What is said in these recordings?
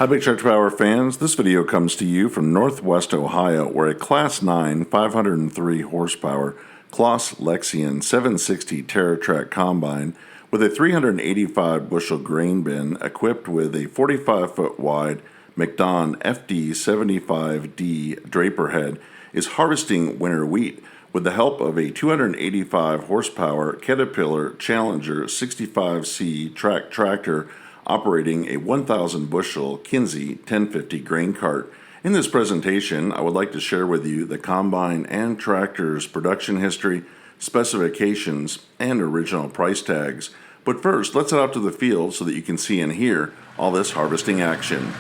Hi Big Tractor Power fans, this video comes to you from Northwest Ohio where a Class 9 503 horsepower CLAAS Lexion 760 Terra Trac Combine with a 385 bushel grain bin equipped with a 45-foot wide MacDon FD 75D draper head is harvesting winter wheat with the help of a 285 horsepower Caterpillar Challenger 65C track tractor operating a 1,000 bushel Kinsey 1050 grain cart. In this presentation, I would like to share with you the combine and tractor's production history, specifications, and original price tags. But first, let's head out to the field so that you can see and hear all this harvesting action.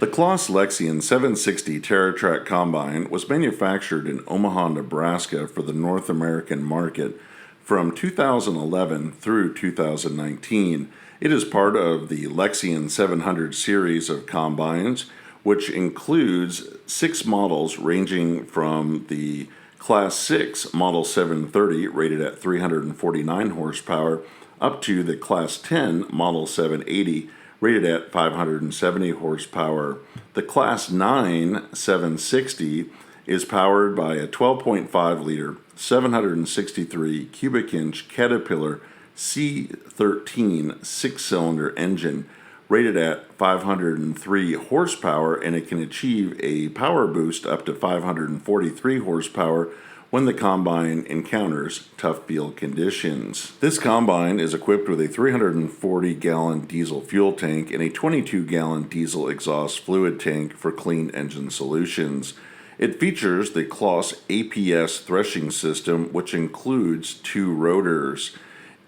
The CLAAS Lexion 760 Terra Trac Combine was manufactured in Omaha, Nebraska for the North American market from 2011 through 2019. It is part of the Lexion 700 series of combines, which includes 6 models ranging from the Class 6 Model 730 rated at 349 horsepower up to the Class 10 Model 780 rated at 570 horsepower. The Class 9 760 is powered by a 12.5 liter, 763 cubic inch Caterpillar C13 6-cylinder engine rated at 503 horsepower, and it can achieve a power boost up to 543 horsepower when the combine encounters tough field conditions. This combine is equipped with a 340-gallon diesel fuel tank and a 22-gallon diesel exhaust fluid tank for clean engine solutions. It features the CLAAS APS threshing system, which includes 2 rotors.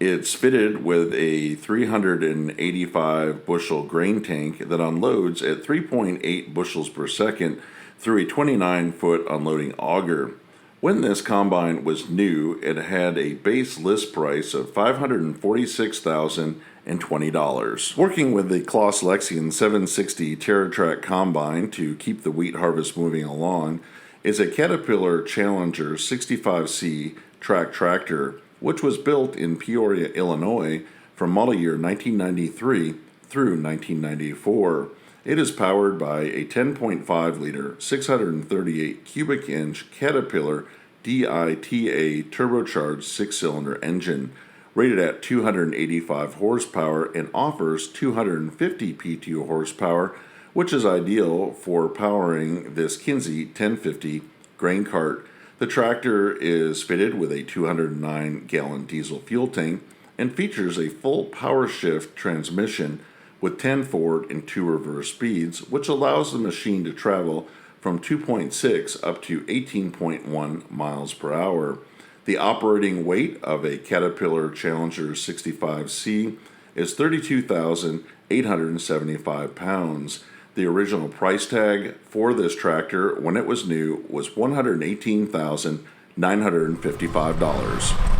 It's fitted with a 385 bushel grain tank that unloads at 3.8 bushels per second through a 29-foot unloading auger. When this combine was new, it had a base list price of $546,020. Working with the CLAAS Lexion 760 Terra Trac Combine to keep the wheat harvest moving along is a Caterpillar Challenger 65C track tractor, which was built in Peoria, Illinois from model year 1993 through 1994. It is powered by a 10.5 liter, 638 cubic inch Caterpillar DITA turbocharged 6-cylinder engine rated at 285 horsepower and offers 250 PTO horsepower, which is ideal for powering this Kinsey 1050 grain cart. The tractor is fitted with a 209-gallon diesel fuel tank and features a full power shift transmission with 10 forward and 2 reverse speeds, which allows the machine to travel from 2.6 up to 18.1 miles per hour. The operating weight of a Caterpillar Challenger 65C is 32,875 pounds. The original price tag for this tractor when it was new was $118,900. $955.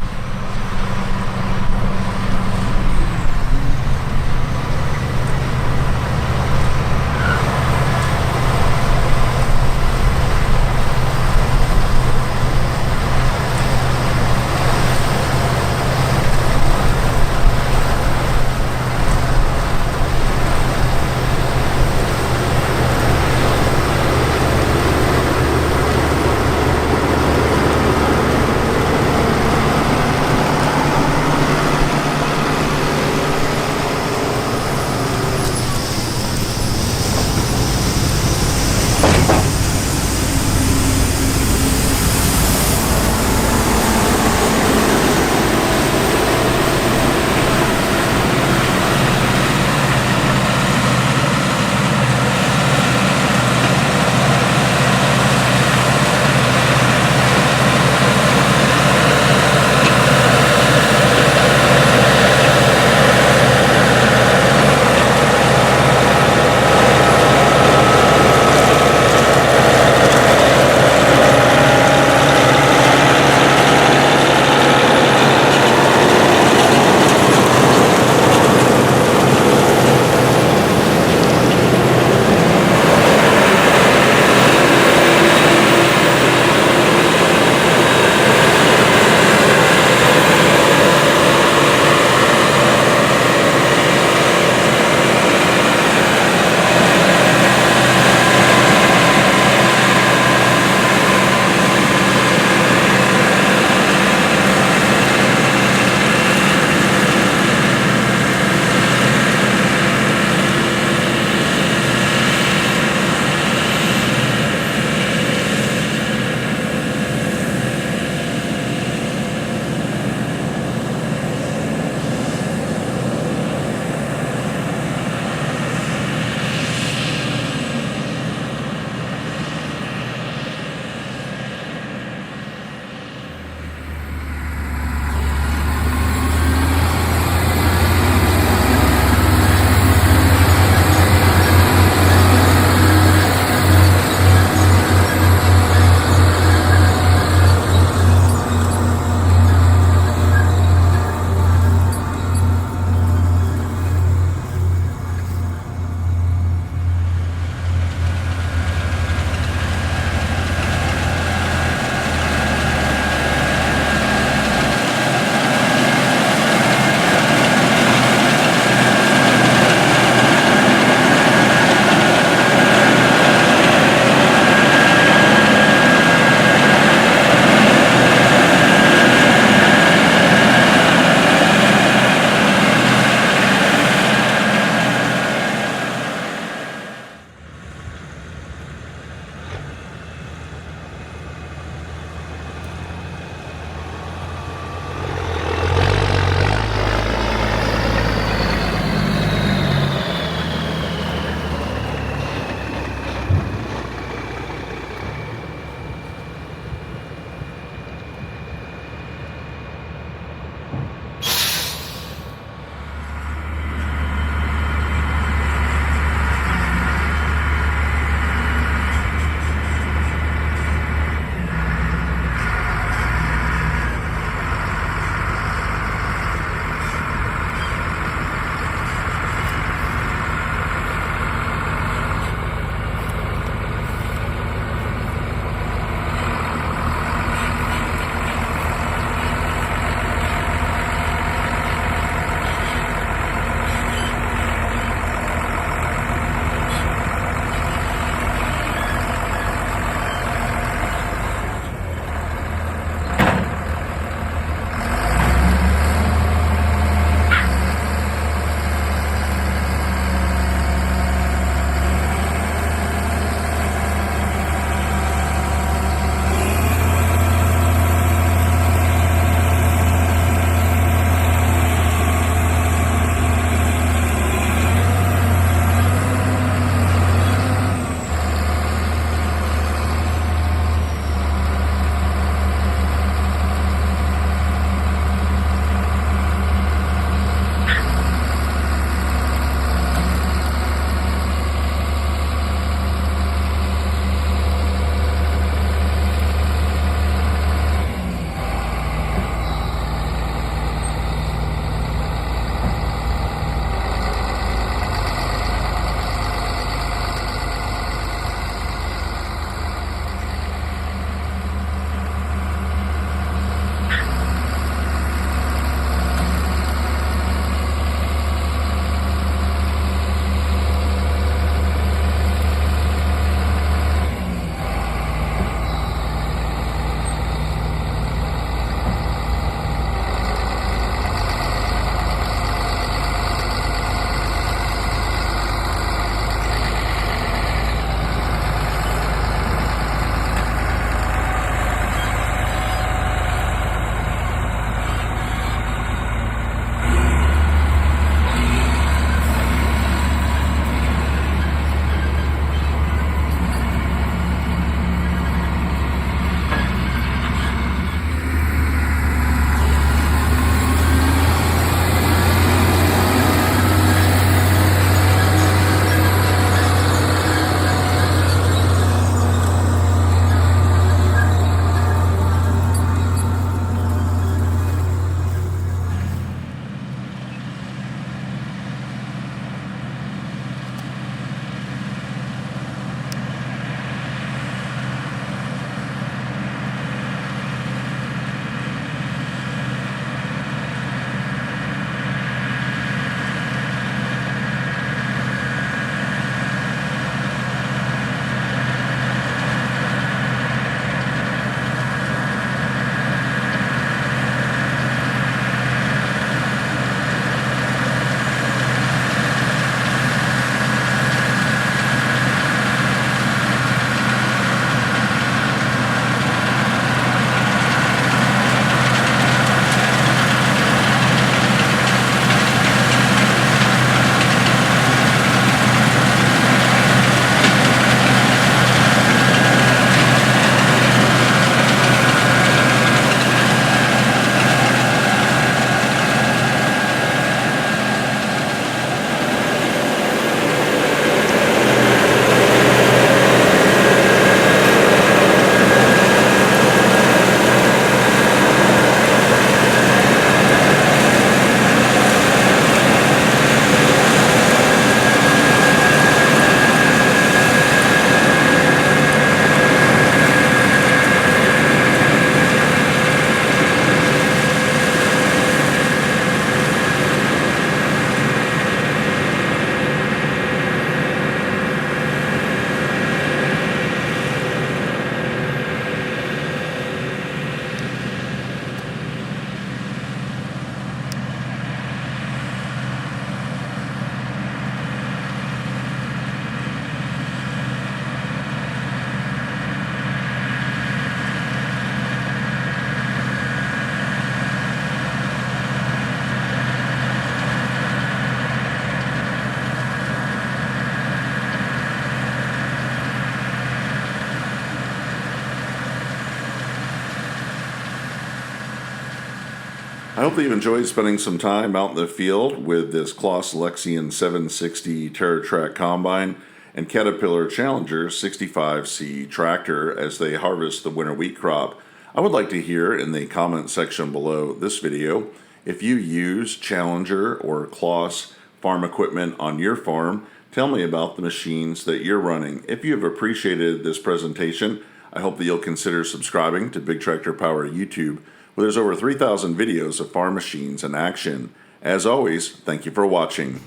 I hope that you enjoyed spending some time out in the field with this CLAAS Lexion 760 Terra Trac Combine and Caterpillar Challenger 65C tractor as they harvest the winter wheat crop. I would like to hear in the comment section below this video if you use Challenger or CLAAS farm equipment on your farm. Tell me about the machines that you're running. If you have appreciated this presentation, I hope that you'll consider subscribing to Big Tractor Power YouTube, where there's over 3,000 videos of farm machines in action. As always, thank you for watching.